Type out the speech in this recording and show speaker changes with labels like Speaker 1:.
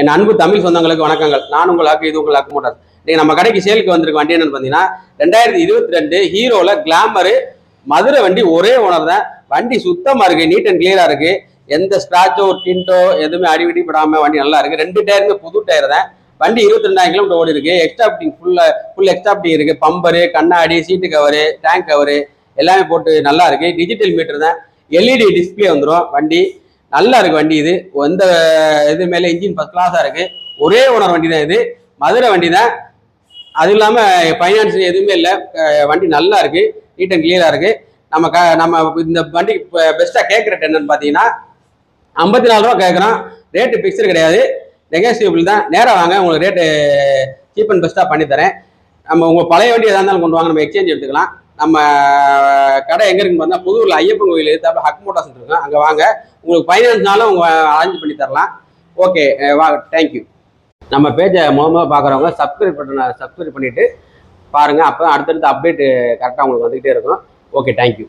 Speaker 1: என் அன்பு தமிழ் சொந்தங்களுக்கு வணக்கங்கள். நான் உங்களுக்கு இது உங்களுக்கு மோட்டார்ஸ். நீங்கள் நம்ம கடைக்கு சேலுக்கு வந்திருக்க வண்டி என்னன்னு பார்த்தீங்கன்னா 2022 ஹீரோவில் கிளாமரு மதுரை வண்டி. ஒரே ஓனர் தான். வண்டி சுத்தமாக இருக்குது, நீட் அண்ட் கிளியராக இருக்குது. எந்த ஸ்க்ராச்சோ ஒரு டின்ட்டோ எதுவுமே அடிவிடி படாமல் வண்டி நல்லா இருக்குது. 2 டயருமே புது டயர் தான். வண்டி 22,000 கிலோமீட்டர் ஓடி இருக்குது. Extra fitting full extra fitting இருக்குது. பம்பரு, கண்ணாடி, சீட்டு கவரு, டேங்க் கவரு எல்லாமே போட்டு நல்லா இருக்குது. டிஜிட்டல் மீட்டர் தான். எல்இடி டிஸ்பிளே வந்துடும். வண்டி நல்லா இருக்கு. வண்டி இது எந்த இது மேலே இன்ஜின் ஃபர்ஸ்ட் கிளாஸாக இருக்கு. ஒரே ஓனர் வண்டி தான் இது. மதுரை வண்டி தான். அது இல்லாமல் ஃபைனான்ஸ் எதுவுமே இல்லை. வண்டி நல்லா இருக்கு, நீட் அண்ட் கிளியராக இருக்கு. நம்ம இந்த வண்டிக்கு பெஸ்ட்டாக கேட்குற ரேட் என்னன்னு பார்த்தீங்கன்னா 54 ரூபா கேட்குறோம். ரேட்டு ஃபிக்ஸ்டு கிடையாது, நெகோசியபிள் தான். நேராக வாங்க, உங்களுக்கு ரேட்டு சீப் அண்ட் பெஸ்ட்டாக பண்ணித்தரேன். நம்ம உங்கள் பழைய வண்டி எதாக இருந்தாலும் கொண்டு வாங்க, நம்ம எக்ஸ்சேஞ்ச் எடுத்துக்கலாம். நம்ம கடை எங்கே இருக்குன்னு பார்த்தா புதூரில் ஐயப்பன் கோயில் எதிர்த்தாப்புல ஹக் மோட்டார்ஸ் இருக்கும், அங்கே வாங்க. உங்களுக்கு ஃபைனான்ஸ்னாலும் உங்க அரேஞ்ச் பண்ணி தரலாம். ஓகே, வாங்க. தேங்க்யூ. நம்ம பேஜை முதல்ல பார்க்குறவங்க சப்ஸ்கிரைப் பண்ணிவிட்டு பாருங்கள். அப்போ அடுத்தடுத்த அப்டேட் கரெக்டாக உங்களுக்கு வந்துக்கிட்டே இருக்கும். Okay, thank you.